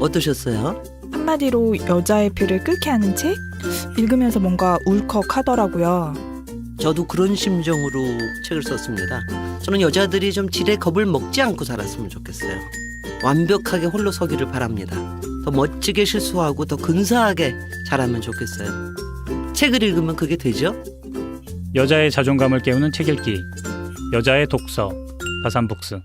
어떠셨어요? 한마디로 여자의 피를 끓게 하는 책? 읽으면서 뭔가 울컥하더라고요. 저도 그런 심정으로 책을 썼습니다. 저는 여자들이 좀 지레 겁을 먹지 않고 살았으면 좋겠어요. 완벽하게 홀로 서기를 바랍니다. 더 멋지게 실수하고 더 근사하게 자라면 좋겠어요. 책을 읽으면 그게 되죠? 여자의 자존감을 깨우는 책 읽기. 여자의 독서. 다산북스.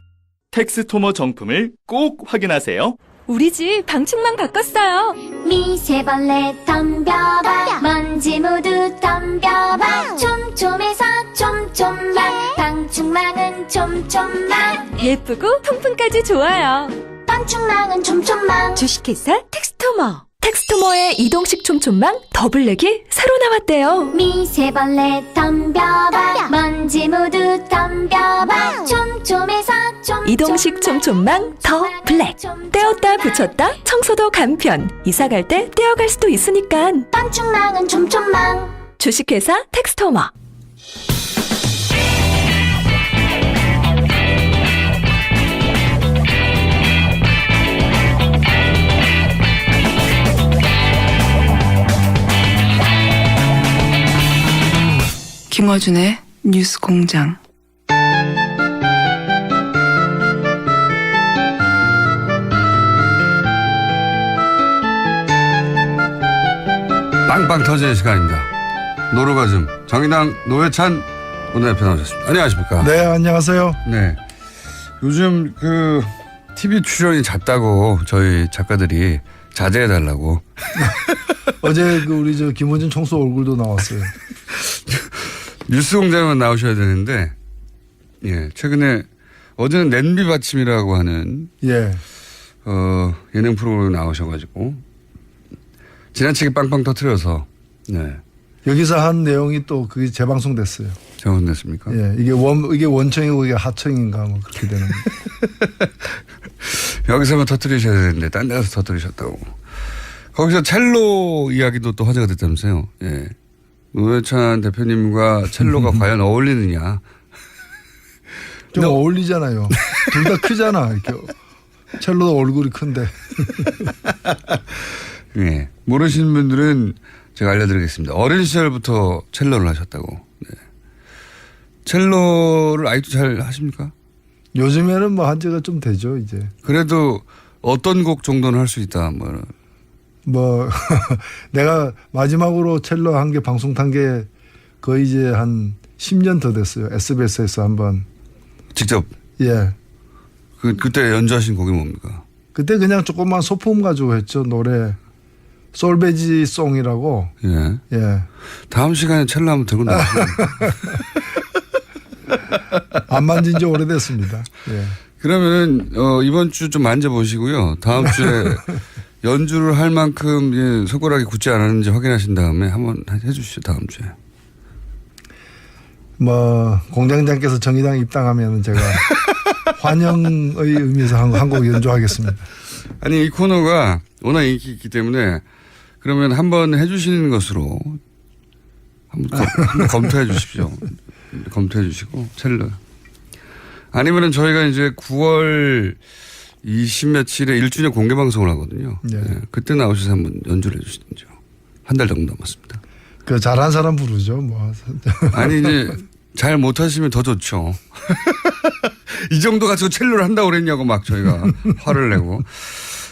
텍스토머 정품을 꼭 확인하세요. 우리 집 방충망 바꿨어요. 미세벌레 덤벼봐 먼지 모두 덤벼봐 촘촘해서 촘촘만 방충망은 촘촘만 예쁘고 통풍까지 좋아요. 방충망은 촘촘만 주식회사 텍스토머. 텍스토머의 이동식 촘촘망 더블랙이 새로 나왔대요. 미세벌레 덤벼봐 먼지 모두 덤벼봐 촘촘해서 촘촘만 이동식 촘촘망 더 블랙. 떼었다 붙였다 청소도 간편. 이사 갈 때 떼어갈 수도 있으니까. 방충망은 촘촘만 주식회사 텍스토머. 김어준의 뉴스 공장. 빵빵 터지는 시간입니다. 노루가즘 정의당 노회찬 원내대표 나오셨습니다. 안녕하십니까? 네, 안녕하세요. 네. 요즘 그 TV 출연이 잦다고 저희 작가들이 자제해달라고. 어제 그 우리 저 김원준 총수 얼굴도 나왔어요. 뉴스공장만 나오셔야 되는데, 예, 최근에 어제는 냄비 받침이라고 하는 예. 예능 프로그램에 나오셔가지고 지나치게 빵빵 터트려서, 네. 여기서 한 내용이 또 그게 재방송됐어요. 잘못됐습니까? 예, 이게 원청이고 이게 하청인가 뭐 그렇게 되는. 여기서만 터트리셔야 되는데 딴 데 가서 터트리셨다고. 거기서 첼로 이야기도 또 화제가 됐다면서요. 예. 노회찬 대표님과 첼로가 과연 어울리느냐. 좀 어울리잖아요. 둘 다 크잖아. 이렇게. 첼로도 얼굴이 큰데. 예. 모르시는 분들은 제가 알려드리겠습니다. 어린 시절부터 첼로를 하셨다고. 네. 첼로를 아직도 잘 하십니까? 요즘에는 뭐 한 지가 좀 되죠, 이제. 그래도 어떤 곡 정도는 할 수 있다. 뭐 내가 마지막으로 첼로 한 게 방송 탄 게 거의 이제 한 10년 더 됐어요. SBS에서 한번. 직접? 예. 그때 연주하신 곡이 뭡니까? 그때 그냥 조그만 소품 가지고 했죠. 노래. 솔베지 송이라고. 예. 예. 다음 시간에 첼로 한번 들고 나오시면. 안 만진 지 오래됐습니다. 예. 그러면은, 이번 주 좀 만져보시고요. 다음 주에 연주를 할 만큼 예, 손가락이 굳지 않았는지 확인하신 다음에 한번 해주시죠. 다음 주에. 뭐 공장장께서 정의당 입당하면 제가 환영의 의미에서 한 곡 연주하겠습니다. 아니 이 코너가 워낙 인기 있기 때문에 그러면 한번 해주시는 것으로 한번 검토해 주십시오. 검토해 주시고 첼로. 아니면은 저희가 이제 9월 20 며칠에 1주년 공개 방송을 하거든요. 네. 네. 그때 나오셔서 한번 연주를 해주시든지요. 한 달 정도 남았습니다. 그 잘한 사람 부르죠. 뭐. 아니 이제 잘 못하시면 더 좋죠. 이 정도 가지고 첼로를 한다고 그랬냐고 막 저희가 화를 내고.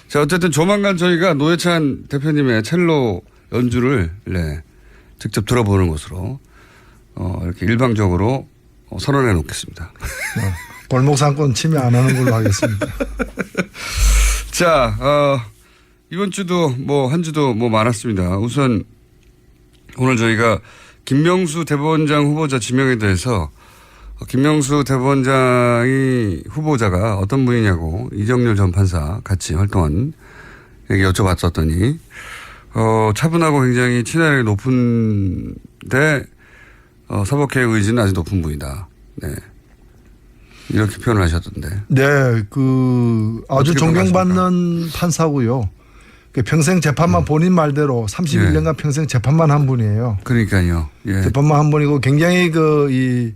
자 어쨌든 조만간 저희가 노회찬 대표님의 첼로 연주를 네, 직접 들어보는 것으로 이렇게 일방적으로 선언해 놓겠습니다. 골목 상권 침해 안 하는 걸로 하겠습니다. 자, 이번 주도 한 주도 많았습니다. 우선 오늘 저희가 김명수 대법원장 후보자 지명에 대해서 김명수 대법원장이 후보자가 어떤 분이냐고 이정렬 전 판사 같이 활동한 얘기 여쭤봤었더니 차분하고 굉장히 친화력이 높은데 사법개혁 의지는 아주 높은 분이다. 네. 이렇게 표현을 하셨던데. 네, 아주 존경받는 판사고요. 평생 재판만 본인 말대로 31년간 예. 평생 재판만 한 분이에요. 그러니까요. 예. 재판만 한 분이고 굉장히 이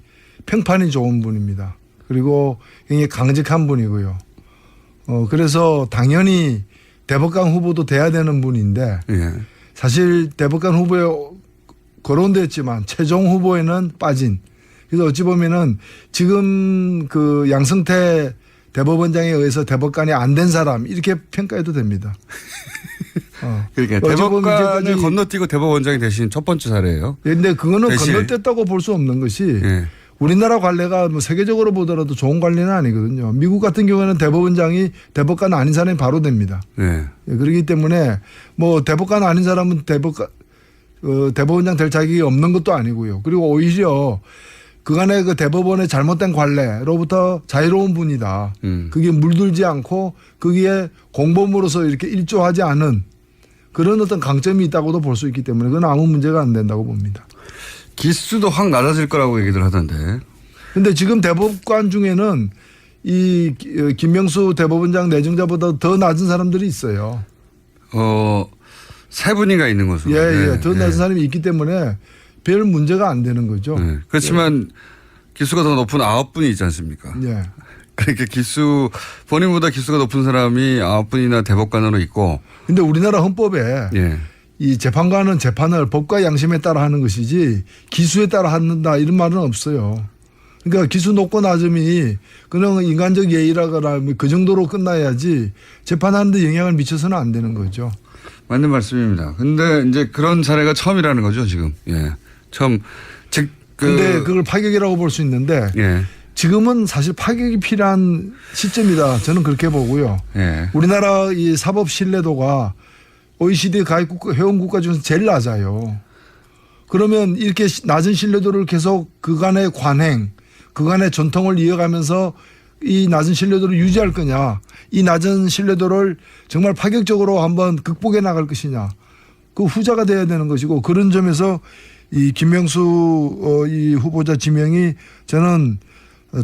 평판이 좋은 분입니다. 그리고 굉장히 강직한 분이고요. 그래서 당연히 대법관 후보도 돼야 되는 분인데 예. 사실 대법관 후보에 거론됐지만 최종 후보에는 빠진. 그래서 어찌 보면은 지금 그 양승태 대법원장에 의해서 대법관이 안 된 사람 이렇게 평가해도 됩니다. 그러니까 어찌 보면 대법관을 이제까지- 건너뛰고 대법원장이 되신 첫 번째 사례예요. 그런데 그거는 대신- 건너뛰었다고 볼 수 없는 것이 예. 우리나라 관례가 뭐 세계적으로 보더라도 좋은 관례는 아니거든요. 미국 같은 경우에는 대법원장이 대법관 아닌 사람이 바로 됩니다. 예. 예, 그렇기 때문에 뭐 대법관 아닌 사람은 대법원장 될 자격이 없는 것도 아니고요. 그리고 오히려 그간의 그 대법원의 잘못된 관례로부터 자유로운 분이다. 그게 물들지 않고 거기에 공범으로서 이렇게 일조하지 않은 그런 어떤 강점이 있다고도 볼 수 있기 때문에 그건 아무 문제가 안 된다고 봅니다. 기수도 확 낮아질 거라고 얘기들 하던데. 근데 지금 대법관 중에는 이 김명수 대법원장 내정자보다 더 낮은 사람들이 있어요. 세 분이가 있는 것으로. 예. 더 낮은 사람이 있기 때문에 별 문제가 안 되는 거죠. 네. 그렇지만 기수가 더 높은 9분이 있지 않습니까? 예. 그러니까 본인보다 기수가 높은 사람이 9분이나 대법관으로 있고. 근데 우리나라 헌법에 예. 이 재판관은 재판을 법과 양심에 따라 하는 것이지 기수에 따라 한다 이런 말은 없어요. 그러니까 기수 높고 낮음이 그냥 인간적 예의라거나 그 정도로 끝나야지 재판하는데 영향을 미쳐서는 안 되는 거죠. 맞는 말씀입니다. 근데 이제 그런 사례가 처음이라는 거죠, 지금. 예. 처음. 근데 그걸 파격이라고 볼 수 있는데 예. 지금은 사실 파격이 필요한 시점이다. 저는 그렇게 보고요. 예. 우리나라 이 사법 신뢰도가 OECD 가입 국가, 회원 국가 중에서 제일 낮아요. 그러면 이렇게 낮은 신뢰도를 계속 그간의 관행, 그간의 전통을 이어가면서 이 낮은 신뢰도를 유지할 거냐, 이 낮은 신뢰도를 정말 파격적으로 한번 극복해 나갈 것이냐, 그 후자가 돼야 되는 것이고 그런 점에서 이 김명수 이 후보자 지명이 저는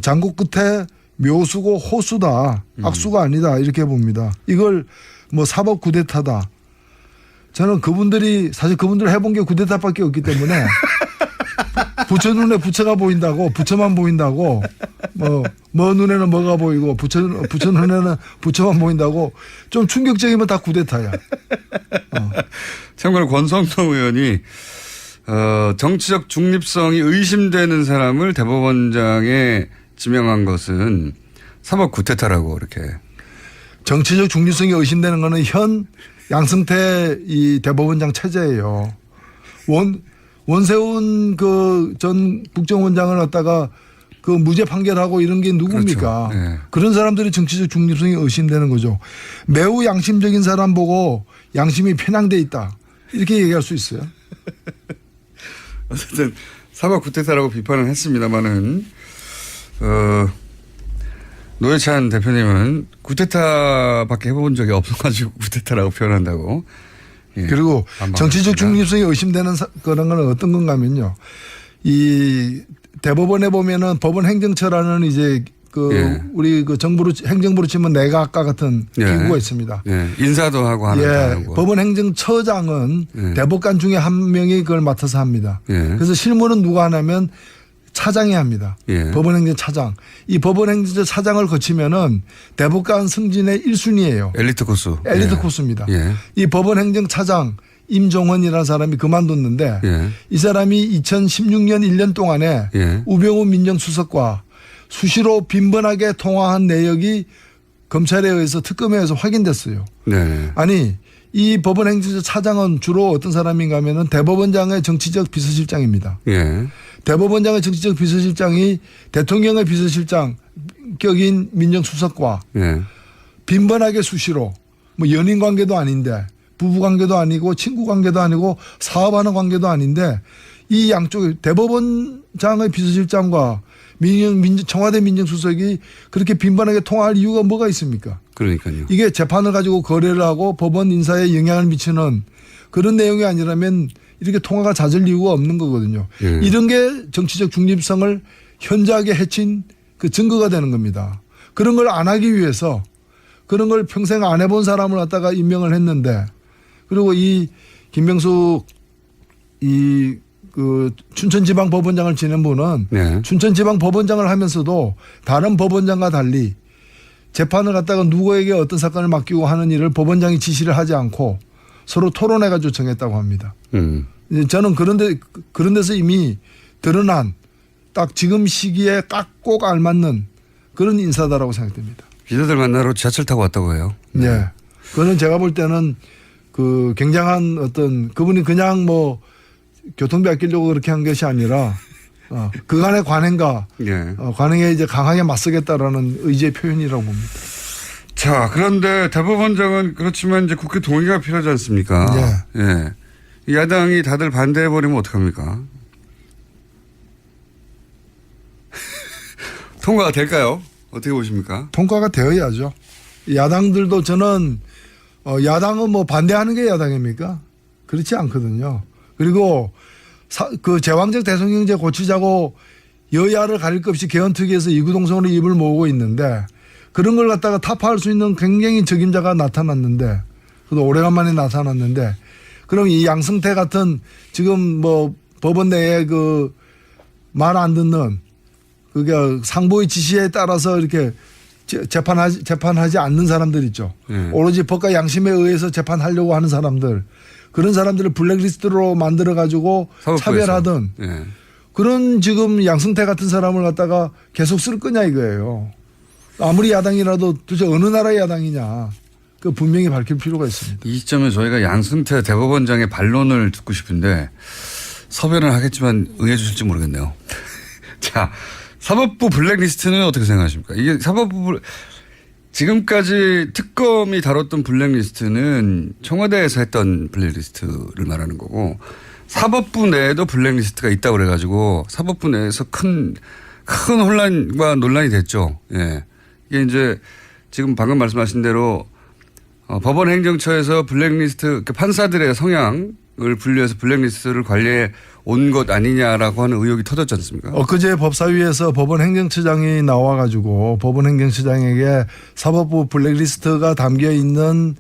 장고 끝에 묘수고 호수다, 악수가 아니다 이렇게 봅니다. 이걸 뭐 사법 구데타다. 저는 사실 그분들 해본 게 구데타밖에 없기 때문에 부처 눈에 부처가 보인다고, 부처만 보인다고, 뭐 눈에는 뭐가 보이고 부처 눈에는 부처만 보인다고 좀 충격적이면 다 구데타야. 참고로 권성동 의원이 정치적 중립성이 의심되는 사람을 대법원장에 지명한 것은 사법 구테타라고 이렇게. 정치적 중립성이 의심되는 거는 현 양승태 이 대법원장 체제예요. 원세훈 그 전 국정원장을 갖다가 그 무죄 판결하고 이런 게 누굽니까? 그렇죠. 네. 그런 사람들이 정치적 중립성이 의심되는 거죠. 매우 양심적인 사람 보고 양심이 편향돼 있다. 이렇게 얘기할 수 있어요. 어쨌든 사법 구테타라고 비판을 했습니다만은 노회찬 대표님은 구테타밖에 해본 적이 없어가지고 구테타라고 표현한다고. 예. 그리고 정치적 중립성이 의심되는 그런 건 어떤 건가 하면요. 이 대법원에 보면은 법원 행정처라는 이제 우리 그 행정부로 치면 내각과 같은 기구가 있습니다. 예. 인사도 하고 하는 거. 법원 행정처장은 대법관 중에 한 명이 그걸 맡아서 합니다. 그래서 실무는 누가 하냐면 차장이 합니다. 법원 행정차장. 이 법원 행정처 차장을 거치면은 대법관 승진의 1순위예요. 엘리트 코스. 엘리트 코스입니다. 이 법원 행정차장 임종헌이라는 사람이 그만뒀는데 이 사람이 2016년 1년 동안에 우병우 민정수석과 수시로 빈번하게 통화한 내역이 검찰에 의해서 특검에 의해서 확인됐어요. 아니 이 법원 행정처 차장은 주로 어떤 사람인가 하면은 대법원장의 정치적 비서실장입니다. 대법원장의 정치적 비서실장이 대통령의 비서실장 격인 민정수석과 빈번하게 수시로 뭐 연인 관계도 아닌데 부부 관계도 아니고 친구 관계도 아니고 사업하는 관계도 아닌데 이 양쪽 대법원장의 비서실장과 청와대 민정수석이 그렇게 빈번하게 통화할 이유가 뭐가 있습니까? 그러니까요. 이게 재판을 가지고 거래를 하고 법원 인사에 영향을 미치는 그런 내용이 아니라면 이렇게 통화가 잦을 이유가 없는 거거든요. 이런 게 정치적 중립성을 현저하게 해친 그 증거가 되는 겁니다. 그런 걸 안 하기 위해서 그런 걸 평생 안 해본 사람을 갖다가 임명을 했는데 그리고 이 김명수 그 춘천지방법원장을 지낸 분은 춘천지방법원장을 하면서도 다른 법원장과 달리 재판을 갖다가 누구에게 어떤 사건을 맡기고 하는 일을 법원장이 지시를 하지 않고 서로 토론해가지고 정했다고 합니다. 저는 그런 데서 이미 드러난 딱 지금 시기에 꼭 알맞는 그런 인사다라고 생각됩니다. 기자들 만나러 지하철 타고 왔다고 해요. 네. 그거는 제가 볼 때는 그 굉장한 어떤 그분이 그냥 뭐 교통비 아끼려고 그렇게 한 것이 아니라 그간의 관행과 예. 관행에 이제 강하게 맞서겠다라는 의지의 표현이라고 봅니다. 자, 그런데 대법원장은 그렇지만 이제 국회 동의가 필요하지 않습니까? 네. 예. 야당이 다들 반대해버리면 어떡합니까? 통과가 될까요? 어떻게 보십니까? 통과가 되어야죠. 야당들도 저는 야당은 뭐 반대하는 게 야당입니까? 그렇지 않거든요. 그리고 그 제왕적 대통령제 고치자고 여야를 가릴 것 없이 개헌특위에서 이구동성으로 입을 모으고 있는데 그런 걸 갖다가 타파할 수 있는 굉장히 적임자가 나타났는데 그도 오래간만에 나타났는데 그럼 이 양승태 같은 지금 뭐 법원 내에 그 말 안 듣는 그게 상부의 지시에 따라서 이렇게 재판하지 않는 사람들 있죠. 오로지 법과 양심에 의해서 재판하려고 하는 사람들 그런 사람들을 블랙리스트로 만들어 가지고 차별하던 예. 그런 지금 양승태 같은 사람을 갖다가 계속 쓸 거냐 이거예요. 아무리 야당이라도 도대체 어느 나라의 야당이냐 그 분명히 밝힐 필요가 있습니다. 이 시점에 저희가 양승태 대법원장의 반론을 듣고 싶은데 섭외는 하겠지만 응해 주실지 모르겠네요. 자, 사법부 블랙리스트는 어떻게 생각하십니까? 이게 사법부 지금까지 특검이 다뤘던 블랙리스트는 청와대에서 했던 블랙리스트를 말하는 거고 사법부 내에도 블랙리스트가 있다고 그래가지고 사법부 내에서 큰 혼란과 논란이 됐죠. 예. 이게 이제 지금 방금 말씀하신 대로 법원 행정처에서 블랙리스트 판사들의 성향을 분류해서 블랙리스트를 관리해 온 것 아니냐라고 하는 의혹이 터졌지 않습니까? 엊그제 법사위에서 법원 행정처장이 나와가지고 법원 행정처장에게 사법부 블랙리스트가 담겨 있는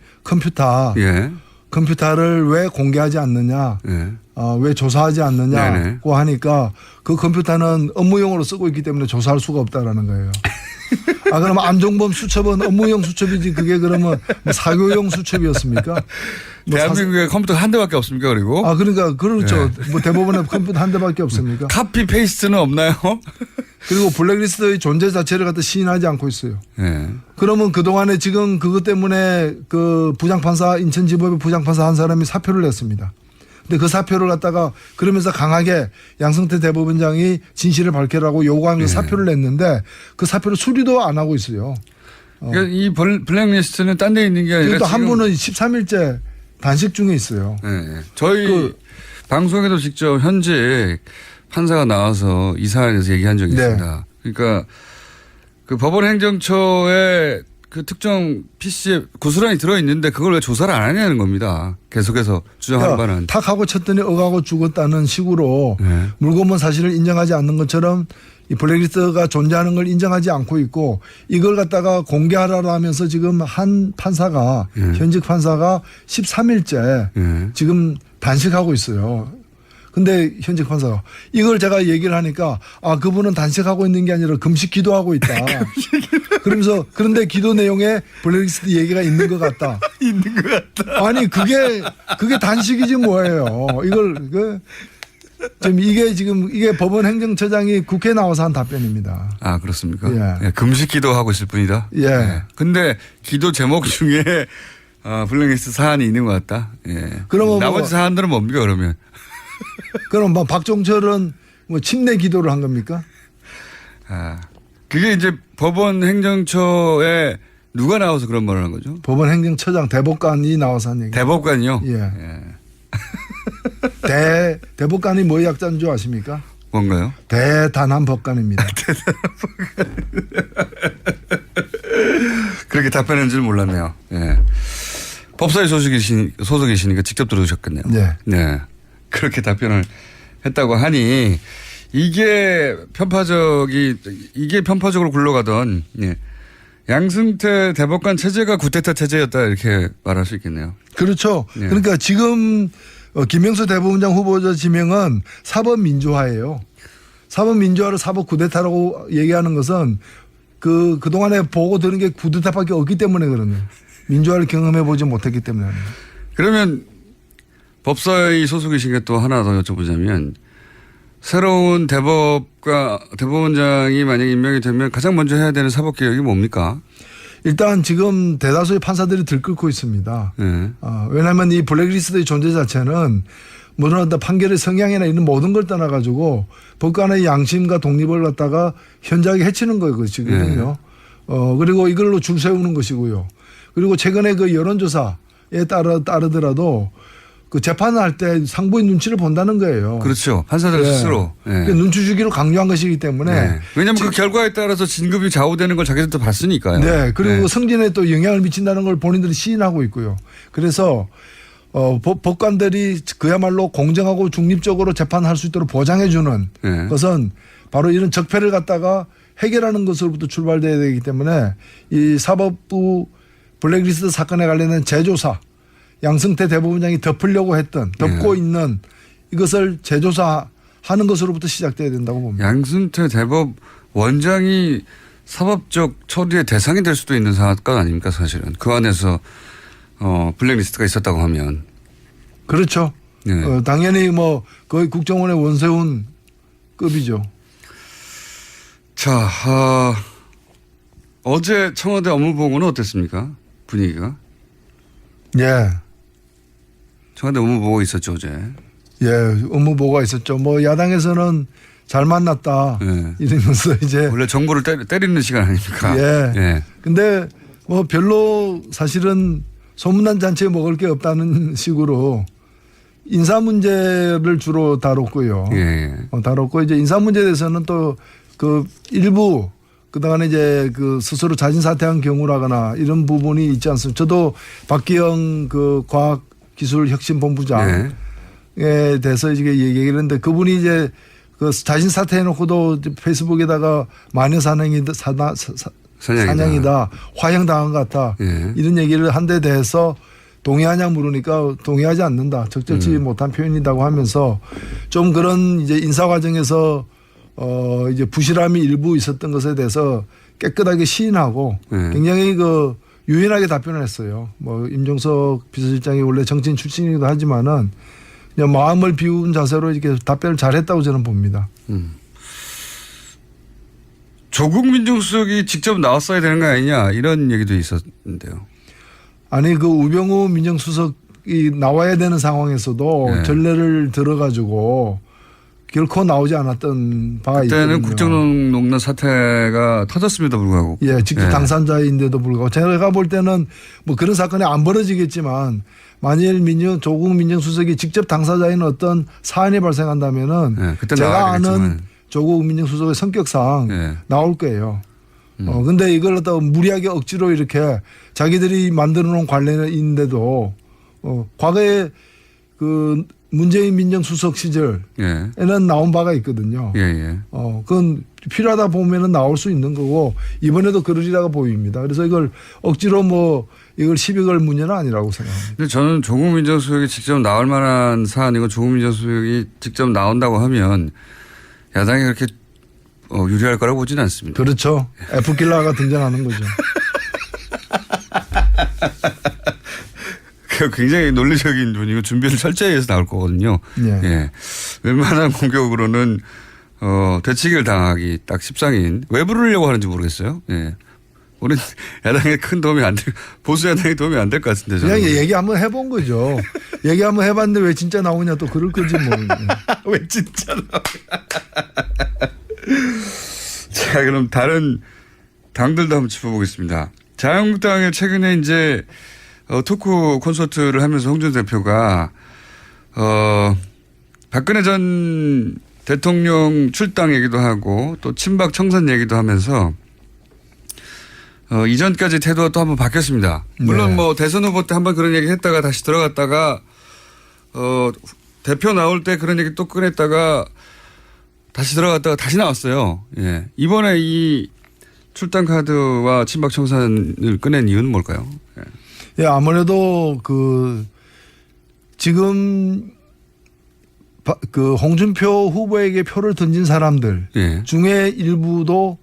컴퓨터를 왜 공개하지 않느냐, 왜 조사하지 않느냐고 하니까 그 컴퓨터는 업무용으로 쓰고 있기 때문에 조사할 수가 없다라는 거예요. 그러면 안종범 수첩은 업무용 수첩이지 그게 그러면 뭐 사교용 수첩이었습니까? 대한민국에 컴퓨터 한 대밖에 없습니까? 그리고 그러니까 그렇죠. 뭐 대법원에 컴퓨터 한 대밖에 없습니까? 카피 페이스트는 없나요? 그리고 블랙리스트의 존재 자체를 갖다 시인하지 않고 있어요. 그러면 그동안에 지금 그것 때문에 그 부장판사 인천지법의 부장판사 한 사람이 사표를 냈습니다. 근데 그 사표를 갖다가 그러면서 강하게 양승태 대법원장이 진실을 밝히라고 요구하면서 사표를 냈는데 그 사표를 수리도 안 하고 있어요. 그러니까 이 블랙리스트는 딴 데 있는 게 아니라 또 한 분은 13일째 단식 중에 있어요. 저희 방송에도 직접 현직 판사가 나와서 이 사안에 대해서 얘기한 적이 있습니다. 그러니까 그 법원 행정처에 그 특정 PC에 고스란히 들어있는데 그걸 왜 조사를 안 하냐는 겁니다. 계속해서 주장하는 바는. 탁하고 쳤더니 억하고 죽었다는 식으로 물고문 사실을 인정하지 않는 것처럼 이 블랙리스트가 존재하는 걸 인정하지 않고 있고 이걸 갖다가 공개하라고 하면서 지금 한 판사가 현직 판사가 13일째 지금 단식하고 있어요. 근데 현직 판사가 이걸 제가 얘기를 하니까 그분은 단식하고 있는 게 아니라 금식 기도하고 있다. 그러면서 그런데 기도 내용에 블랙리스트 얘기가 있는 것 같다. 있는 것 같다. 아니 그게 단식이지 뭐예요. 이걸 이게 법원 행정처장이 국회에 나와서 한 답변입니다. 그렇습니까? 예. 금식 기도하고 있을 뿐이다. 예. 근데 기도 제목 중에 블랙리스트 사안이 있는 것 같다. 예. 그러면 나머지 사안들은 뭡니까 그러면? 그럼 뭐 박종철은 뭐 침례 기도를 한 겁니까? 그게 이제 법원 행정처에 누가 나와서 그런 말을 한 거죠? 법원 행정처장 대법관이 나와서 한 얘기. 대법관이요? 예. 대법관이 뭐의 약자인 줄 아십니까? 뭔가요? 대단한 법관입니다. 그렇게 답변한 줄 몰랐네요. 예. 법사위 소속이시니까 직접 들어오셨겠네요. 네. 그렇게 답변을 했다고 하니 이게 편파적으로 굴러가던 양승태 대법관 체제가 구테타 체제였다 이렇게 말할 수 있겠네요. 그렇죠. 그러니까 지금 김명수 대법원장 후보자 지명은 사법민주화예요. 사법민주화를 사법 구데타라고 얘기하는 것은 그동안에 보고 들은 게 구두탑밖에 없기 때문에 그러네요. 민주화를 경험해 보지 못했기 때문에. 그러면 법사위 소속이신 게 또 하나 더 여쭤보자면 새로운 대법원장이 만약에 임명이 되면 가장 먼저 해야 되는 사법개혁이 뭡니까? 일단 지금 대다수의 판사들이 들끓고 있습니다. 네. 왜냐하면 이 블랙리스트의 존재 자체는 무슨 어떤 판결의 성향이나 이런 모든 걸 떠나가지고 법관의 양심과 독립을 갖다가 현저하게 해치는 것이거든요. 그리고 이걸로 줄 세우는 것이고요. 그리고 최근에 그 여론조사에 따르더라도 그 재판을 할 때 상부의 눈치를 본다는 거예요. 그렇죠. 판사들 네. 스스로. 네. 눈치 주기로 강요한 것이기 때문에. 네. 왜냐하면 그 결과에 따라서 진급이 좌우되는 걸 자기들도 봤으니까요. 네. 그리고 네. 승진에 또 영향을 미친다는 걸 본인들이 시인하고 있고요. 그래서 법관들이 그야말로 공정하고 중립적으로 재판할 수 있도록 보장해 주는 네. 것은 바로 이런 적폐를 갖다가 해결하는 것으로부터 출발돼야 되기 때문에 이 사법부 블랙리스트 사건에 관련된 재조사 양승태 대법원장이 덮으려고 했던 덮고 있는 이것을 재조사하는 것으로부터 시작돼야 된다고 봅니다. 양승태 대법원장이 사법적 처리의 대상이 될 수도 있는 사건 아닙니까 사실은. 그 안에서 블랙리스트가 있었다고 하면. 그렇죠. 네. 당연히 뭐 거의 국정원의 원세훈 급이죠. 자, 어제 청와대 업무보고는 어땠습니까? 분위기가? 예. 청와대 업무보고 있었죠 어제. 예, 업무보고가 있었죠. 뭐 야당에서는 잘 만났다. 네. 이러면서 이제. 원래 정부를 때리는 시간 아닙니까? 예. 예. 근데 뭐 별로 사실은 소문난 잔치에 먹을 게 없다는 식으로 인사 문제를 주로 다뤘고요. 예. 다뤘고 이제 인사 문제에 대해서는 또 그 일부 그동안에 이제 그 스스로 자진 사퇴한 경우라거나 이런 부분이 있지 않습니까? 저도 박기영 그 과학기술혁신본부장에 대해서 이제 얘기를 했는데 그분이 이제 그 자진 사퇴해놓고도 페이스북에다가 마녀 사냥이다. 화형당한 것 같다. 예. 이런 얘기를 한 데 대해서 동의하냐 물으니까 동의하지 않는다. 적절치 못한 표현이라고 하면서 좀 그런 이제 인사 과정에서 이제 부실함이 일부 있었던 것에 대해서 깨끗하게 시인하고 굉장히 그 유연하게 답변을 했어요. 뭐 임종석 비서실장이 원래 정치인 출신이기도 하지만은 그냥 마음을 비운 자세로 이렇게 답변을 잘했다고 저는 봅니다. 조국 민정수석이 직접 나왔어야 되는 거 아니냐 이런 얘기도 있었는데요. 아니 그 우병우 민정수석이 나와야 되는 상황에서도 전례를 들어가지고 결코 나오지 않았던 바가 그때는 있거든요. 국정농단 사태가 터졌음에도 불구하고. 예, 직접 당사자인데도 불구하고 제가 볼 때는 뭐 그런 사건이 안 벌어지겠지만 만일 조국 민정수석이 직접 당사자인 어떤 사안이 발생한다면은 제가 아는 조국 민정수석의 성격상 나올 거예요. 근데 이걸 갖다가 무리하게 억지로 이렇게 자기들이 만들어 놓은 관례인데도 과거에 그 문재인 민정수석 시절에는 나온 바가 있거든요. 그건 필요하다 보면은 나올 수 있는 거고 이번에도 그러리라고 보입니다. 그래서 이걸 억지로 뭐 이걸 시비 걸 문제는 아니라고 생각합니다. 근데 저는 조국 민정수석이 직접 나올 만한 사안이고 조국 민정수석이 직접 나온다고 하면 야당이 그렇게 유리할 거라고 보지는 않습니다. 그렇죠. F킬러가 등장하는 거죠. 굉장히 논리적인 분이고 준비를 철저히 해서 나올 거거든요. 예. 웬만한 공격으로는 되치기를 당하기 딱 십상인. 왜 부르려고 하는지 모르겠어요. 예. 우리 야당에 큰 도움이 안 될, 보수 야당에 도움이 안 될 것 같은데. 그냥 얘기 한번 해본 거죠. 얘기 한번 해봤는데 왜 진짜 나오냐 또 그럴 거지 뭐. 왜 진짜 나오냐. 자, 그럼 다른 당들도 한번 짚어보겠습니다. 자유한국당에 최근에 이제 토크 콘서트를 하면서 홍준표 대표가 박근혜 전 대통령 출당 얘기도 하고 또 친박 청산 얘기도 하면서 이전까지 태도가 또 한번 바뀌었습니다. 물론 뭐 대선 후보 때 한번 그런 얘기 했다가 다시 들어갔다가 대표 나올 때 그런 얘기 또 꺼냈다가 다시 들어갔다가 다시 나왔어요. 예. 이번에 이 출당 카드와 친박 청산을 꺼낸 이유는 뭘까요? 예, 아무래도 지금 그 홍준표 후보에게 표를 던진 사람들 중에 일부도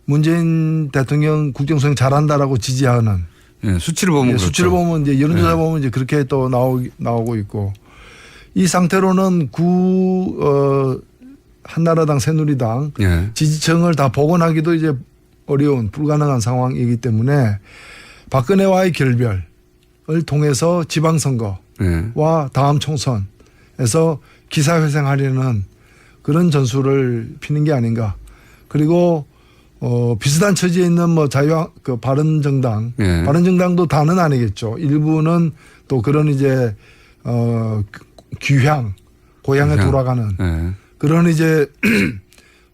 문재인 대통령 국정수행 잘한다라고 지지하는 예, 수치를 보면 그렇죠. 수치를 보면 이제 여론조사 보면 이제 그렇게 또 나오고 있고 이 상태로는 한나라당 새누리당 예. 지지층을 다 복원하기도 이제 어려운 불가능한 상황이기 때문에 박근혜와의 결별을 통해서 지방선거와 예. 다음 총선에서 기사회생하려는 그런 전술을 피는 게 아닌가. 그리고 비슷한 처지에 있는 뭐 바른정당, 예. 바른정당도 다는 아니겠죠. 일부는 또 그런 이제 고향에 돌아가는 예. 그런 이제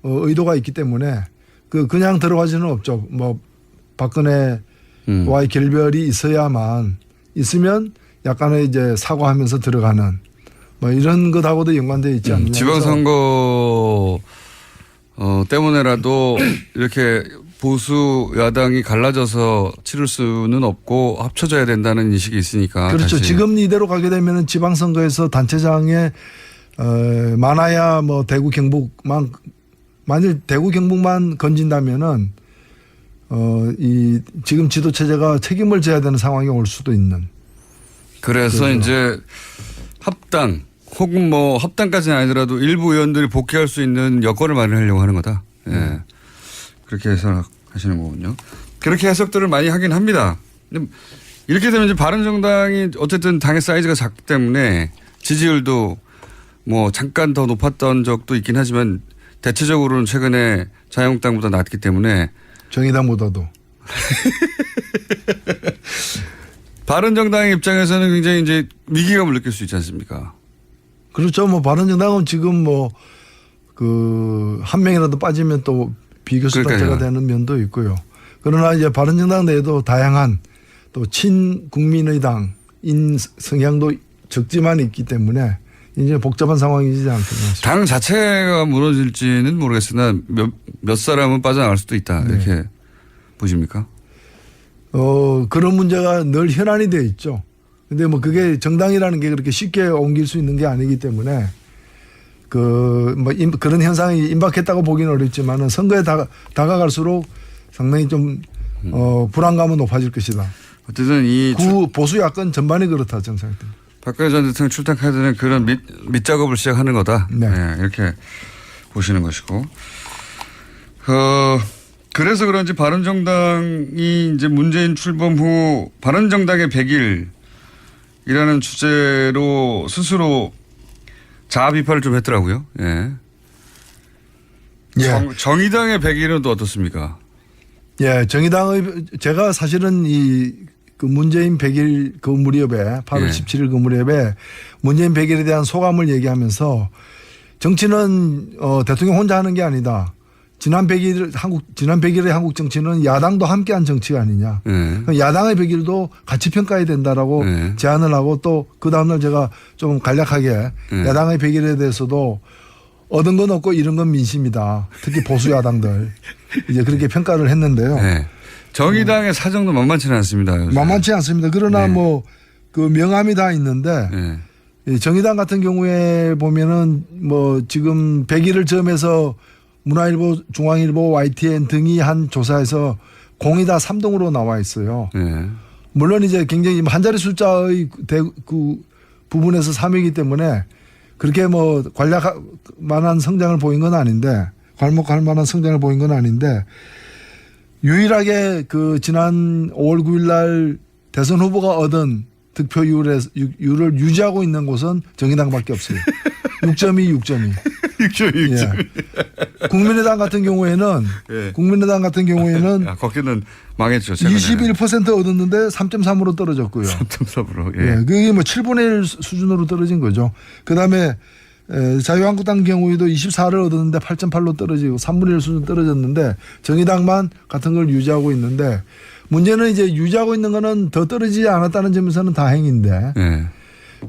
의도가 있기 때문에 그냥 들어가지는 없죠. 뭐 박근혜와의 결별이 있으면 약간의 이제 사과하면서 들어가는 뭐 이런 것하고도 연관되어 있지 않느냐. 지방선거 때문에라도 이렇게 보수 야당이 갈라져서 치를 수는 없고 합쳐져야 된다는 인식이 있으니까. 그렇죠. 다시. 지금 이대로 가게 되면 지방선거에서 단체장에 많아야 뭐 대구 경북만 만일 대구 경북만 건진다면은 이 지금 지도 체제가 책임을 져야 되는 상황이 올 수도 있는. 그래서 그렇죠. 이제 합당 혹은 뭐 합당까지는 아니더라도 일부 의원들이 복귀할 수 있는 여건을 마련하려고 하는 거다. 예. 그렇게 해석하시는 거군요. 그렇게 해석들을 많이 하긴 합니다. 근데 이렇게 되면 이제 바른정당이 어쨌든 당의 사이즈가 작기 때문에 지지율도 뭐 잠깐 더 높았던 적도 있긴 하지만 대체적으로는 최근에 자유한국당보다 낮기 때문에 정의당보다도. 바른정당의 입장에서는 굉장히 이제 위기감을 느낄 수 있지 않습니까? 그렇죠. 뭐 바른정당은 지금 뭐 한 명이라도 빠지면 또 비교수단체가 되는 면도 있고요. 그러나 이제 바른정당 내에도 다양한 또 친국민의당인 성향도 적지만 있기 때문에 이제 복잡한 상황이지 않겠나. 당 자체가 무너질지는 모르겠으나 몇 사람은 빠져나갈 수도 있다. 이렇게 보십니까? 그런 문제가 늘 현안이 되어 있죠. 근데 뭐 그게 정당이라는 게 그렇게 쉽게 옮길 수 있는 게 아니기 때문에 그런 현상이 임박했다고 보기는 어렵지만은 선거에 다가갈수록 상당히 좀 불안감은 높아질 것이다. 어쨌든 보수 야권 전반이 그렇다 정상들. 박근혜 전 대통령 출당 카드는 그런 밑작업을 시작하는 거다. 네. 네, 이렇게 보시는 것이고. 그래서 그런지 바른정당이 이제 문재인 출범 후 바른정당의 100일이라는 주제로 스스로 자아 비판을 좀 했더라고요. 예. 예. 정의당의 100일은 또 어떻습니까? 예, 제가 사실은 그 문재인 100일 그 무렵에 8월 17일 그 무렵에 문재인 100일에 대한 소감을 얘기하면서 정치는 대통령 혼자 하는 게 아니다. 지난 100일의 한국 정치는 야당도 함께한 정치가 아니냐. 야당의 100일도 같이 평가해야 된다라고 제안을 하고 또 그 다음날 제가 좀 간략하게 야당의 100일에 대해서도 얻은 건 없고 잃은 건 민심이다. 특히 보수 야당들 이제 그렇게 평가를 했는데요. 네. 정의당의 사정도 만만치는 않습니다. 요새. 만만치 않습니다. 그러나 뭐 그 명함이 다 있는데 정의당 같은 경우에 보면은 뭐 지금 100일을 점해서 문화일보, 중앙일보, YTN 등이 한 조사에서 공이 다 3등으로 나와 있어요. 물론 이제 굉장히 한 자리 숫자의 그 부분에서 3위이기 때문에 그렇게 뭐 관략할 만한 성장을 보인 건 아닌데 괄목할 만한 성장을 보인 건 아닌데 유일하게 그 지난 5월 9일 날 대선 후보가 얻은 득표율을 유지하고 있는 곳은 정의당밖에 없어요. 6.2. 6.2. 예. 국민의당 같은 경우에는 거기는 망했죠. 최근에. 21% 얻었는데 3.3으로 떨어졌고요. 3.3으로. 예. 그게 뭐 7분의 1 수준으로 떨어진 거죠. 그다음에 자유한국당 경우에도 24를 얻었는데 8.8로 떨어지고 3분의 1 수준 떨어졌는데 정의당만 같은 걸 유지하고 있는데 문제는 이제 유지하고 있는 거는 더 떨어지지 않았다는 점에서는 다행인데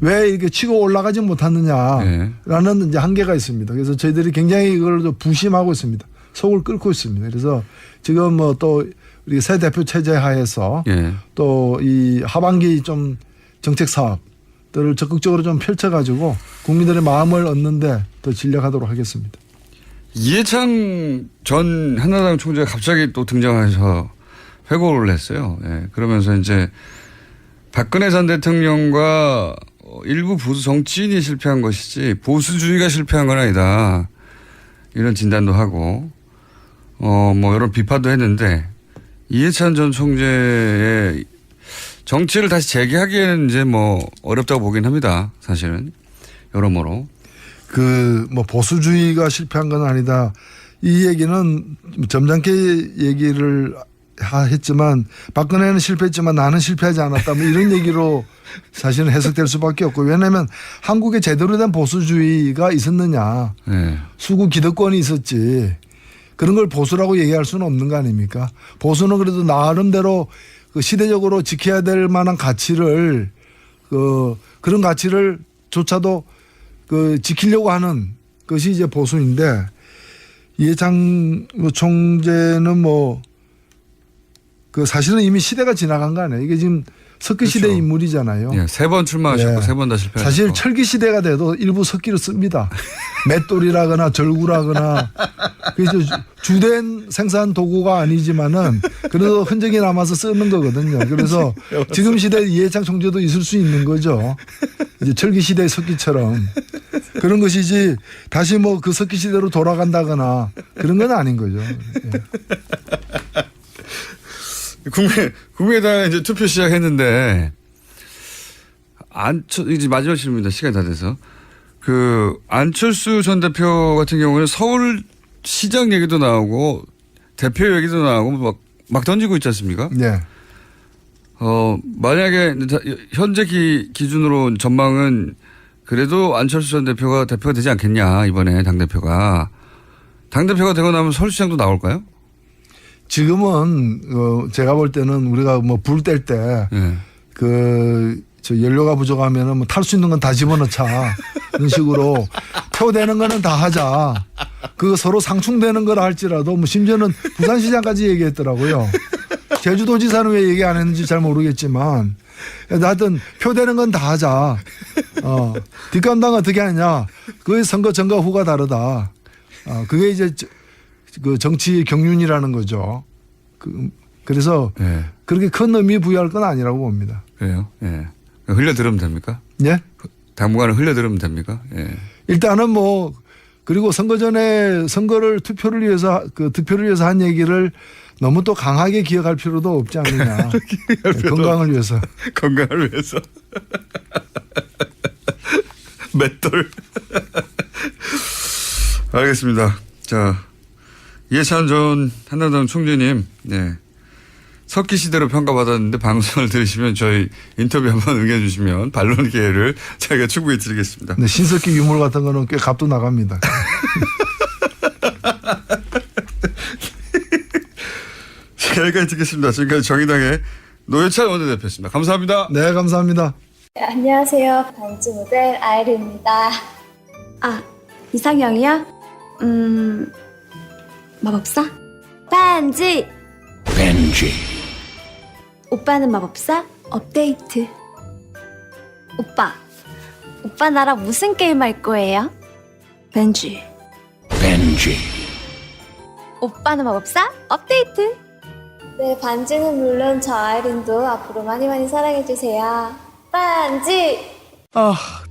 왜 이렇게 치고 올라가지 못하느냐라는 이제 한계가 있습니다. 그래서 저희들이 굉장히 이걸 부심하고 있습니다. 속을 끓고 있습니다. 그래서 지금 뭐 또 우리 새 대표 체제 하에서 또 이 하반기 좀 정책 사업들을 적극적으로 좀 펼쳐가지고 국민들의 마음을 얻는데 더 진력하도록 하겠습니다. 이해창 전 한나라당 총재가 갑자기 또 등장해서 회고를 했어요. 예, 그러면서 이제 박근혜 전 대통령과 일부 보수 정치인이 실패한 것이지 보수주의가 실패한 건 아니다. 이런 진단도 하고 뭐 이런 비판도 했는데 이해찬 전 총재의 정치를 다시 재개하기에는 이제 뭐 어렵다고 보긴 합니다. 사실은 여러모로. 뭐 보수주의가 실패한 건 아니다. 이 얘기는 점잖게 얘기를 했지만 박근혜는 실패했지만 나는 실패하지 않았다. 뭐 이런 얘기로 사실은 해석될 수밖에 없고 왜냐하면 한국에 제대로 된 보수주의가 있었느냐. 네. 수구 기득권이 있었지. 그런 걸 보수라고 얘기할 수는 없는 거 아닙니까? 보수는 그래도 나름대로 그 시대적으로 지켜야 될 만한 가치를 그런 가치를 조차도 지키려고 하는 것이 이제 보수인데 이해창 총재는 사실은 이미 시대가 지나간 거 아니에요. 이게 지금 석기 시대 그렇죠. 인물이잖아요. 예, 3번 출마하셨고 3번 다 실패하셨고. 사실 철기 시대가 돼도 일부 석기를 씁니다. 맷돌이라거나 절구라거나. 그래서 주된 생산 도구가 아니지만은 그래도 흔적이 남아서 쓰는 거거든요. 그래서 지금 시대 이해창 총재도 있을 수 있는 거죠. 이제 철기 시대의 석기처럼. 그런 것이지 다시 그 석기 시대로 돌아간다거나 그런 건 아닌 거죠. 예. 국민의당에 이제 투표 시작했는데, 이제 마지막 질문입니다. 시간이 다 돼서. 안철수 전 대표 같은 경우는 서울시장 얘기도 나오고, 대표 얘기도 나오고, 막 던지고 있지 않습니까? 네. 만약에, 현재 기준으로 전망은 그래도 안철수 전 대표가 되지 않겠냐, 이번에 당대표가. 당대표가 되고 나면 서울시장도 나올까요? 지금은 제가 볼 때는 우리가 불 뗄 때 연료가 부족하면은 탈 수 있는 건 다 집어넣자 이런 식으로 표되는 거는 다 하자. 서로 상충되는 걸 할지라도 심지어는 부산시장까지 얘기했더라고요. 제주도지사는 왜 얘기 안 했는지 잘 모르겠지만 하여튼 표되는 건 다 하자. 뒷감당 어떻게 하냐. 그게 선거 전과 후가 다르다. 그게 이제 정치 경륜이라는 거죠. 그래서 예. 그렇게 큰 의미 부여할 건 아니라고 봅니다. 그래요? 예. 흘려들으면 됩니까? 예? 당분간은 흘려들으면 됩니까? 예. 일단은 그리고 선거 전에 투표를 위해서 한 얘기를 너무 또 강하게 기억할 필요도 없지 않느냐. 건강을 위해서. 건강을 위해서. 맷돌. 알겠습니다. 자. 이해찬 전 한나라당 총재님, 네. 석기 시대로 평가받았는데 방송을 들으시면 저희 인터뷰 한번 응해주시면 반론 기회를 저희가 충분히 드리겠습니다. 네, 신석기 유물 같은 거는 꽤 값도 나갑니다. 여기까지 듣겠습니다. 지금까지 정의당의 노회찬 원내대표였습니다. 감사합니다. 네, 감사합니다. 네, 안녕하세요. 반지 모델 아이리입니다. 이상형이요? 마법사? 반지! 오빠는 마법사? 업데이트. 오빠 나랑 무슨 게임 할 거예요? 벤지. 오빠는 마법사? 업데이트. 네, 반지는 물론 저 아이린도 앞으로 많이 사랑해주세요. 반지!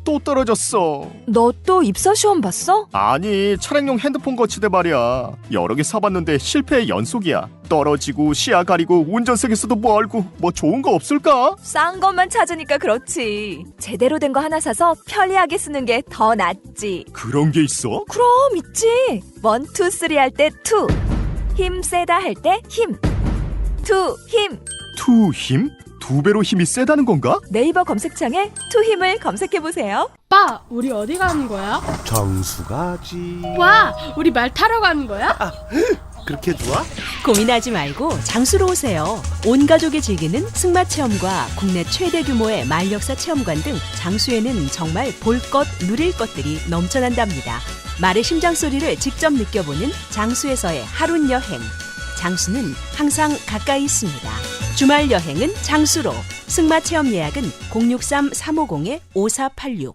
또 떨어졌어. 너 또 입사 시험 봤어? 아니, 차량용 핸드폰 거치대 말이야. 여러 개 사봤는데 실패의 연속이야. 떨어지고 시야 가리고 운전석에서도 멀고 뭐 좋은 거 없을까? 싼 것만 찾으니까 그렇지. 제대로 된 거 하나 사서 편리하게 쓰는 게 더 낫지. 그런 게 있어? 그럼 있지. 1, 2, 3 할 때 2. 힘 세다 할 때 힘. 2 힘. 투 힘? 2배로 힘이 세다는 건가? 네이버 검색창에 2 힘을 검색해보세요. 오빠, 우리 어디 가는 거야? 정수 가지. 와, 우리 말 타러 가는 거야? 그렇게 좋아? 고민하지 말고 장수로 오세요. 온 가족이 즐기는 승마 체험과 국내 최대 규모의 말역사 체험관 등 장수에는 정말 볼 것, 누릴 것들이 넘쳐난답니다. 말의 심장 소리를 직접 느껴보는 장수에서의 하룬 여행. 장수는 항상 가까이 있습니다. 주말 여행은 장수로. 승마 체험 예약은 063-350-5486.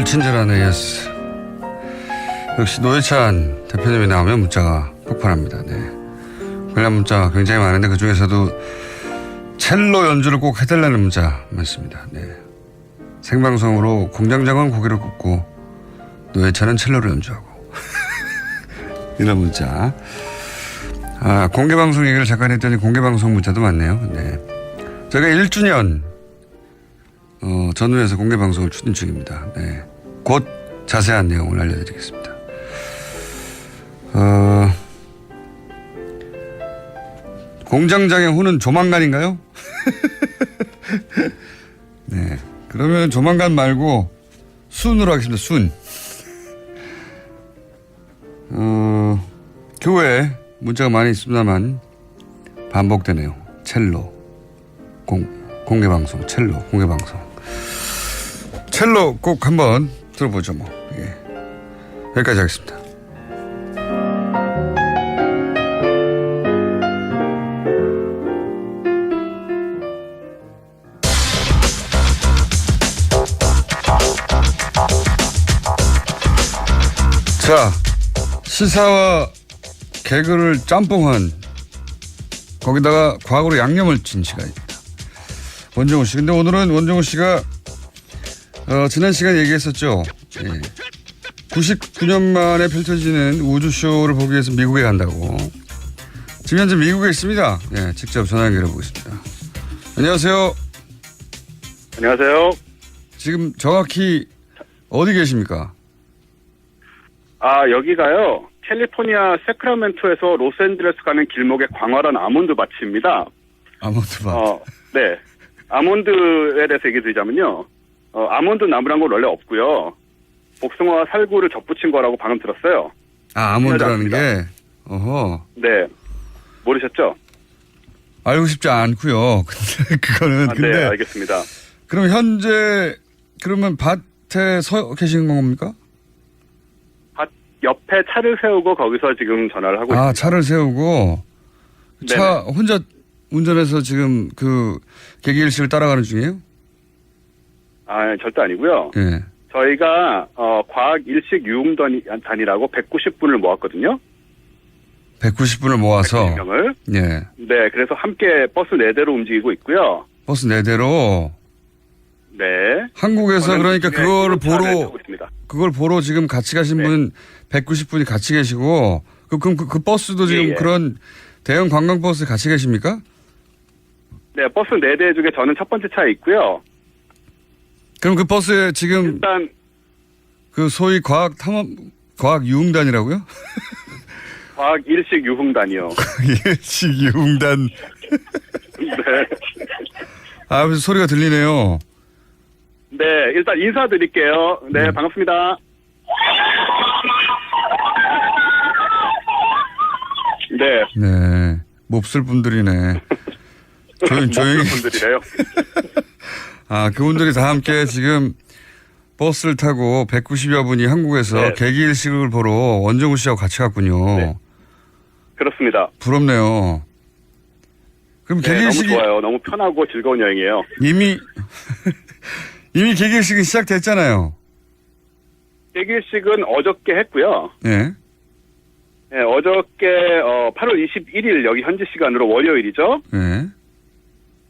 불친절하네. 예스. 역시 노회찬 대표님이 나오면 문자가 폭발합니다. 네. 관련 문자 굉장히 많은데 그중에서도 첼로 연주를 꼭 해달라는 문자 많습니다. 네. 생방송으로 공장장은 고개를 굽고 노회찬은 첼로를 연주하고 이런 문자. 아, 공개방송 얘기를 잠깐 했더니 공개방송 문자도 많네요. 네. 저희가 1주년 전후에서 공개방송을 추진 중입니다. 네. 곧 자세한 내용을 알려드리겠습니다. 공장장의 후는 조만간인가요? 네. 그러면 조만간 말고 순으로 하겠습니다. 순. 교회에 문자가 많이 있습니다만 반복되네요. 첼로. 공개방송. 첼로. 공개방송. 첼로 꼭 한번 들어보죠 뭐. 예. 여기까지 하겠습니다. 자, 시사와 개그를 짬뽕한 거기다가 과거로 양념을 친 시간입니다. 원정우 씨. 근데 오늘은 원정우 씨가 지난 시간에 얘기했었죠. 예. 99년 만에 펼쳐지는 우주쇼를 보기 위해서 미국에 간다고. 지금 현재 미국에 있습니다. 예, 직접 전화 연결해 보겠습니다. 안녕하세요. 안녕하세요. 지금 정확히 어디 계십니까? 아, 여기가요. 캘리포니아 세크라멘토에서 로스앤젤레스 가는 길목의 광활한 아몬드 밭입니다. 아몬드 밭. 네. 아몬드에 대해서 얘기 드리자면요. 아몬드 나무란 건 원래 없고요. 복숭아와 살구를 접붙인 거라고 방금 들었어요. 아, 아몬드라는 게? 어허. 네. 모르셨죠? 알고 싶지 않고요. 근데 그거는. 근데 네, 알겠습니다. 그럼 현재 그러면 밭에 서 계시는 겁니까? 밭 옆에 차를 세우고 거기서 지금 전화를 하고 있습니다. 아, 차를 세우고 차 네네. 혼자 운전해서 지금 그 개기일식을 따라가는 중이에요? 아, 절대 아니고요. 예. 저희가 과학 일식 유흥단이라고 190분을 모았거든요. 190분을 모아서. 190명을. 예. 네, 그래서 함께 버스 4대로 움직이고 있고요. 버스 4대로. 네. 한국에서 그러니까 그거를 있습니다. 그걸 보러 지금 같이 가신 분 190분이 같이 계시고 그럼 그 버스도 지금 예. 그런 대형 관광버스에 같이 계십니까? 네, 버스 4대 중에 저는 첫 번째 차에 있고요. 그럼 그 버스에 지금 일단 그 소위 과학 유흥단이라고요? 과학 일식 유흥단이요. 일식 유흥단. 네. 아, 무슨 소리가 들리네요. 네, 일단 인사드릴게요. 네, 반갑습니다. 네. 네. 몹쓸 분들이네. 조용히. 분들이래요. 아, 그분들이 다 함께 지금 버스를 타고 190여 분이 한국에서 네. 개기일식을 보러 원정우 씨하고 같이 갔군요. 네. 그렇습니다. 부럽네요. 그럼 네, 개기일식이 너무 좋아요. 너무 편하고 즐거운 여행이에요. 이미 개기일식이 시작됐잖아요. 대기일식은 어저께 했고요. 예. 네, 어저께 8월 21일 여기 현지 시간으로 월요일이죠. 예.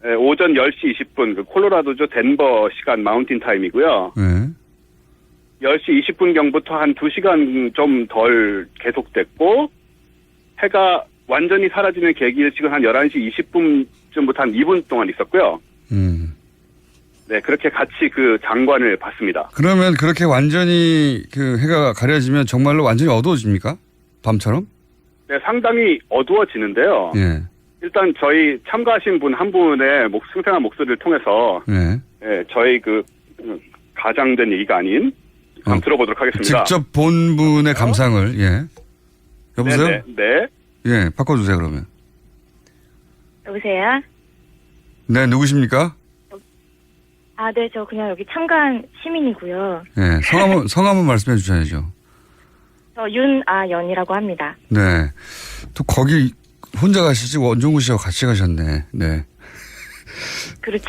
네, 오전 10시 20분 그 콜로라도주 덴버 시간 마운틴 타임이고요. 예. 10시 20분경부터 한 2시간 좀 덜 계속됐고 해가 완전히 사라지는 계기일식은 한 11시 20분쯤부터 한 2분 동안 있었고요. 네, 그렇게 같이 그 장관을 봤습니다. 그러면 그렇게 완전히 그 해가 가려지면 정말로 완전히 어두워집니까? 밤처럼? 네, 상당히 어두워지는데요. 예. 일단 저희 참가하신 분 한 분의 생생한 목소리를 통해서 예. 네, 저희 그 가장된 얘기가 아닌 한번 들어보도록 하겠습니다. 직접 본 분의 감상을, 예. 여보세요? 네. 예, 바꿔주세요, 그러면. 여보세요? 네, 누구십니까? 아, 네, 저 그냥 여기 참관 시민이고요. 예, 성함은 말씀해 주셔야죠. 저 윤아연이라고 합니다. 네. 또 거기 혼자 가시지 원종우 씨하고 같이 가셨네. 네. 그렇죠.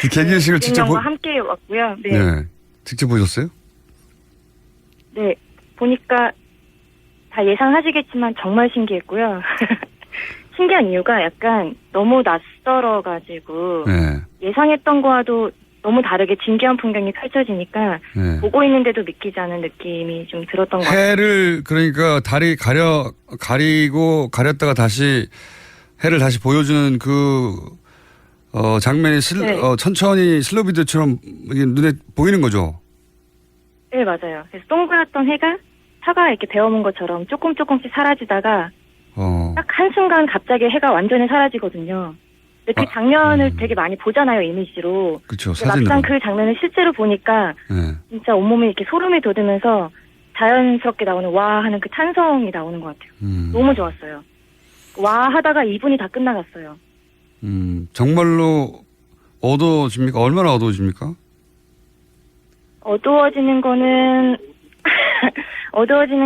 그 개기일식을 직접 윤영과 함께 왔고요. 네. 네. 직접 보셨어요? 네, 보니까 다 예상하시겠지만 정말 신기했고요. 신기한 이유가 약간 너무 낯설어가지고 네. 예상했던 거와도 너무 다르게 진기한 풍경이 펼쳐지니까 네. 보고 있는데도 믿기지 않은 느낌이 좀 들었던 것 같아요. 해를 그러니까 달이 가리고 가렸다가 다시 해를 다시 보여주는 그 장면이 네. 천천히 슬로비드처럼 이게 눈에 보이는 거죠. 네, 맞아요. 그래서 동그랗던 해가 사과에 이렇게 베어문 것처럼 조금씩 사라지다가 딱 한순간 갑자기 해가 완전히 사라지거든요. 근데 그 장면을 되게 많이 보잖아요, 이미지로. 그렇죠. 근데 막상 그 장면을 실제로 보니까 네. 진짜 온몸에 이렇게 소름이 돋으면서 자연스럽게 나오는 와 하는 그 찬성이 나오는 것 같아요. 너무 좋았어요. 와 하다가 2분이 다 끝나갔어요. 정말로 어두워집니까? 얼마나 어두워집니까? 어두워지는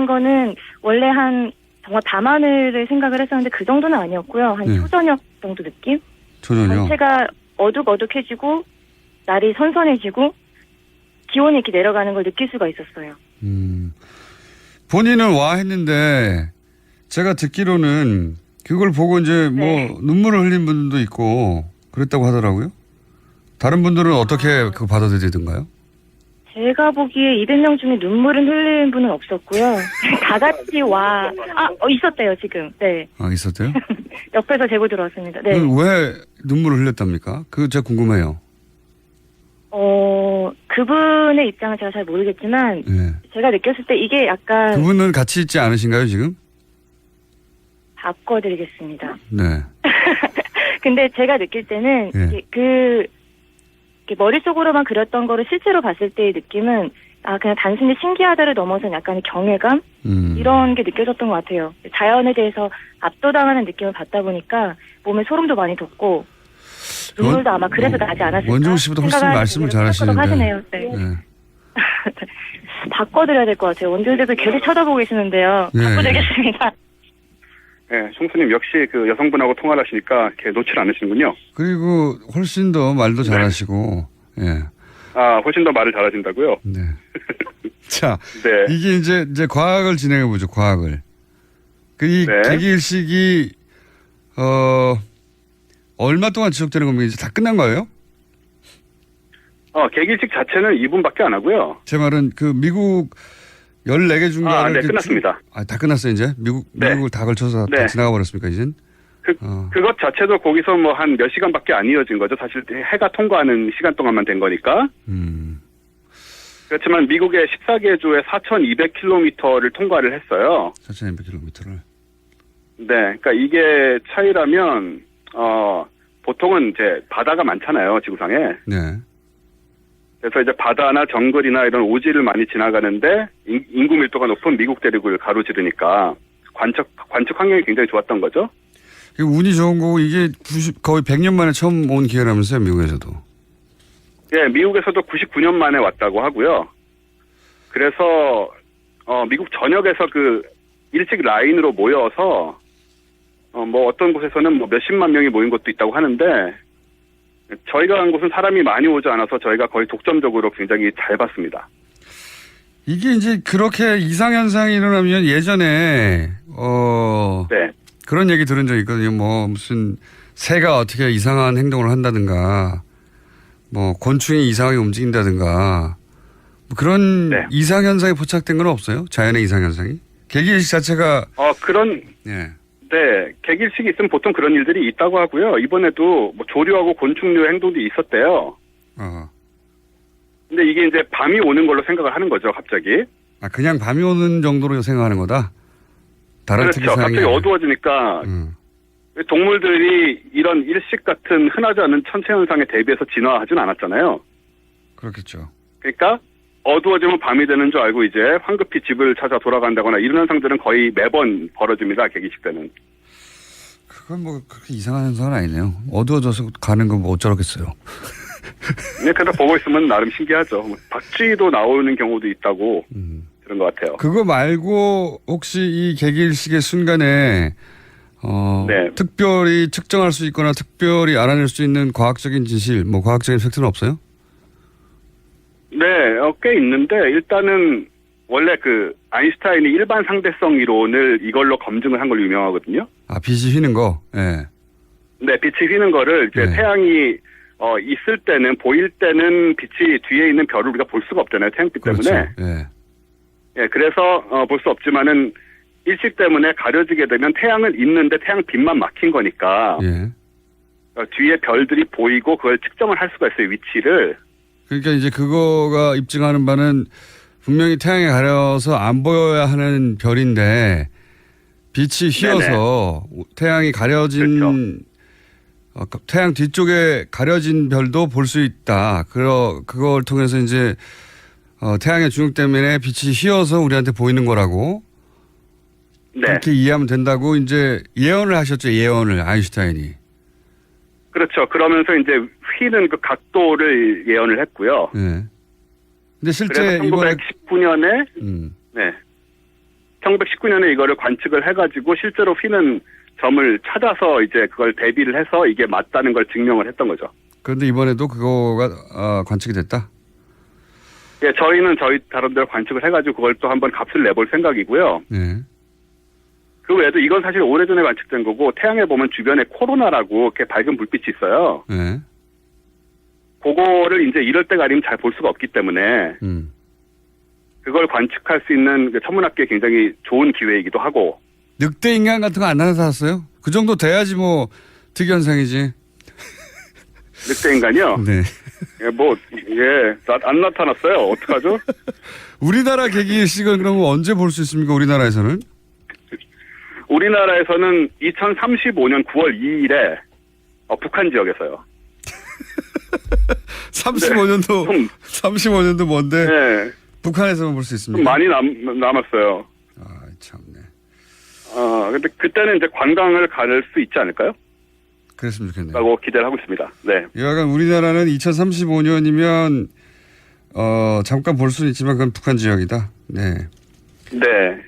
거는 원래 한 정말 밤하늘을 생각을 했었는데 그 정도는 아니었고요. 한 네. 초저녁 정도 느낌? 초저녁. 전체가 어둑어둑해지고 날이 선선해지고 기온이 이렇게 내려가는 걸 느낄 수가 있었어요. 본인은 와 했는데 제가 듣기로는 그걸 보고 이제 뭐 눈물을 흘린 분도 있고 그랬다고 하더라고요. 다른 분들은 어떻게 그거 받아들이던가요? 제가 보기에 200명 중에 눈물을 흘린 분은 없었고요. 다 같이 있었대요, 지금. 네. 아, 있었대요? 옆에서 제보 들어왔습니다. 네. 왜 눈물을 흘렸답니까? 그거 제가 궁금해요. 그분의 입장은 제가 잘 모르겠지만, 네. 제가 느꼈을 때 이게 약간. 그분은 같이 있지 않으신가요, 지금? 바꿔드리겠습니다. 네. 근데 제가 느낄 때는, 네. 이렇게 머릿속으로만 그렸던 거를 실제로 봤을 때의 느낌은, 그냥 단순히 신기하다를 넘어선 약간의 경외감? 이런 게 느껴졌던 것 같아요. 자연에 대해서 압도당하는 느낌을 받다 보니까 몸에 소름도 많이 돋고, 눈물도 아마 그래서 나지 않았을까. 원종 씨보다 훨씬 말씀을 잘하시는데. 하시네요. 네. 네. 바꿔드려야 될 것 같아요. 원종 씨도 계속 쳐다보고 계시는데요. 네. 바꿔드리겠습니다. 네, 총수님 역시 그 여성분하고 통화를 하시니까 이렇게 놓질 않으시는군요. 그리고 훨씬 더 말도 잘하시고, 예. 훨씬 더 말을 잘하신다고요? 네. 자, 네. 이게 이제 과학을 진행해 보죠. 과학을. 이 네. 개기일식이 얼마 동안 지속되는 겁니까? 이제 다 끝난 거예요? 개기일식 자체는 2분밖에 안 하고요. 제 말은 그 미국 14개 중에 네, 끝났습니다. 다 끝났어요, 이제? 미국을 다 걸쳐서 다 지나가 버렸습니까, 이젠? 그것 자체도 거기서 뭐 한 몇 시간밖에 안 이어진 거죠. 사실 해가 통과하는 시간 동안만 된 거니까. 그렇지만 미국의 14개 주에 4,200km를 통과를 했어요. 4,200km를. 네, 그러니까 이게 차이라면 보통은 이제 바다가 많잖아요, 지구상에. 네. 그래서 이제 바다나 정글이나 이런 오지를 많이 지나가는데 인구 밀도가 높은 미국 대륙을 가로지르니까 관측 환경이 굉장히 좋았던 거죠. 운이 좋은 거고 이게 거의 100년 만에 처음 온 기회라면서요, 미국에서도. 예, 미국에서도 99년 만에 왔다고 하고요. 그래서 미국 전역에서 그 일찍 라인으로 모여서 뭐 어떤 곳에서는 뭐 몇십만 명이 모인 곳도 있다고 하는데 저희가 간 곳은 사람이 많이 오지 않아서 저희가 거의 독점적으로 굉장히 잘 봤습니다. 이게 이제 그렇게 이상현상이 일어나면 예전에 네. 그런 얘기 들은 적이 있거든요. 뭐 무슨 새가 어떻게 이상한 행동을 한다든가 뭐 곤충이 이상하게 움직인다든가 뭐 그런 네. 이상현상이 포착된 건 없어요? 자연의 이상현상이? 개기일식 자체가 네, 개기일식이 있으면 보통 그런 일들이 있다고 하고요. 이번에도 뭐 조류하고 곤충류 행동도 있었대요. 근데 이게 이제 밤이 오는 걸로 생각을 하는 거죠, 갑자기. 그냥 밤이 오는 정도로 생각하는 거다? 다른 그렇죠. 특이사항이 갑자기 어두워지니까 동물들이 이런 일식 같은 흔하지 않은 천체현상에 대비해서 진화하진 않았잖아요. 그렇겠죠. 그러니까 어두워지면 밤이 되는 줄 알고 이제 황급히 집을 찾아 돌아간다거나 이런 현상들은 거의 매번 벌어집니다. 개기식 때는. 그건 뭐 그렇게 이상한 현상은 아니네요. 어두워져서 가는 건 뭐 어쩌겠어요. 네, 그래서 보고 있으면 나름 신기하죠. 박쥐도 나오는 경우도 있다고 그런 것 같아요. 그거 말고 혹시 이 개기일식의 순간에 네. 특별히 측정할 수 있거나 특별히 알아낼 수 있는 과학적인 진실, 뭐 과학적인 팩트는 없어요? 네, 꽤 있는데 일단은 원래 그 아인슈타인이 일반 상대성 이론을 이걸로 검증을 한 걸로 유명하거든요. 아, 빛이 휘는 거. 예. 네, 빛이 휘는 거를 이제 네. 태양이 있을 때는 보일 때는 빛이 뒤에 있는 별을 우리가 볼 수가 없잖아요. 태양빛 그렇죠. 때문에. 예. 예, 그래서 볼 수 없지만은 일식 때문에 가려지게 되면 태양은 있는데 태양 빛만 막힌 거니까 예. 뒤에 별들이 보이고 그걸 측정을 할 수가 있어요. 위치를. 그러니까 이제 그거가 입증하는 바는 분명히 태양에 가려서 안 보여야 하는 별인데 빛이 휘어서 태양이 가려진 태양 뒤쪽에 가려진 별도 볼 수 있다. 그걸 통해서 이제 태양의 중력 때문에 빛이 휘어서 우리한테 보이는 거라고 네. 그렇게 이해하면 된다고 이제 예언을 하셨죠. 예언을 아인슈타인이. 그렇죠. 그러면서 이제 휘는 그 각도를 예언을 했고요. 네. 근데 실제 그래서 이번에 1919년에 네. 1919년에 이거를 관측을 해가지고 실제로 휘는 점을 찾아서 이제 그걸 대비를 해서 이게 맞다는 걸 증명을 했던 거죠. 그런데 이번에도 그거가 관측이 됐다. 예, 저희는 저희 다른데로 관측을 해가지고 그걸 또 한번 값을 내볼 생각이고요. 네. 그 외에도 이건 사실 오래전에 관측된 거고 태양에 보면 주변에 코로나라고 이렇게 밝은 불빛이 있어요. 네. 그거를 이제 이럴 때가 아니면 잘 볼 수가 없기 때문에 그걸 관측할 수 있는 천문학계에 굉장히 좋은 기회이기도 하고. 늑대 인간 같은 거 안 나타났어요? 그 정도 돼야지 뭐 특이현상이지. 늑대 인간이요? 네. 안 나타났어요. 어떡하죠? 우리나라 개기일식은 그러면 언제 볼 수 있습니까? 우리나라에서는? 우리나라에서는 2035년 9월 2일에 북한 지역에서요. 35년도 네. 35년도 뭔데? 네. 북한에서만 볼 수 있습니다. 좀 많이 남았어요. 아, 참네. 근데 그때는 이제 관광을 갈 수 있지 않을까요? 그랬으면 좋겠네요. 라고 기대를 하고 있습니다. 네. 여하간 우리나라는 2035년이면 잠깐 볼 수는 있지만 그건 북한 지역이다. 네. 네.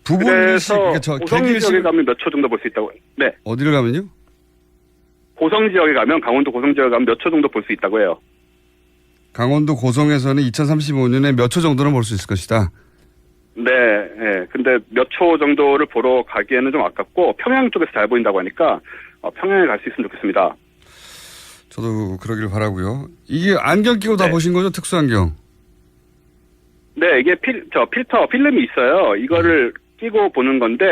부분일식, 그래서 고성 지역에 가면 몇 초 정도 볼 수 있다고. 네. 어디를 가면요? 고성 지역에 가면 강원도 고성 지역에 가면 몇 초 정도 볼 수 있다고 해요. 강원도 고성에서는 2035년에 몇 초 정도는 볼 수 있을 것이다. 네, 네. 근데 몇 초 정도를 보러 가기에는 좀 아깝고 평양 쪽에서 잘 보인다고 하니까 평양에 갈 수 있으면 좋겠습니다. 저도 그러길 바라고요. 이게 안경 끼고 다 보신 거죠? 특수 안경. 네, 이게 필터 필름이 있어요. 이거를 끼고 보는 건데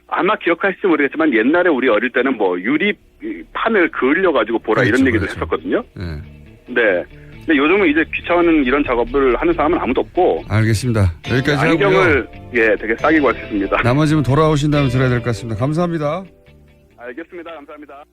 아마 기억하실지 모르겠지만 옛날에 우리 어릴 때는 뭐 유리판을 그을려 가지고 보라 이런 얘기를 했었거든요. 네. 네. 근데 요즘은 이제 귀찮은 이런 작업을 하는 사람은 아무도 없고. 알겠습니다. 여기까지 안경을 하고요. 되게 싸게 구할 수 있습니다. 나머지는 돌아오신 다음에 들어야 될 것 같습니다. 감사합니다. 알겠습니다. 감사합니다.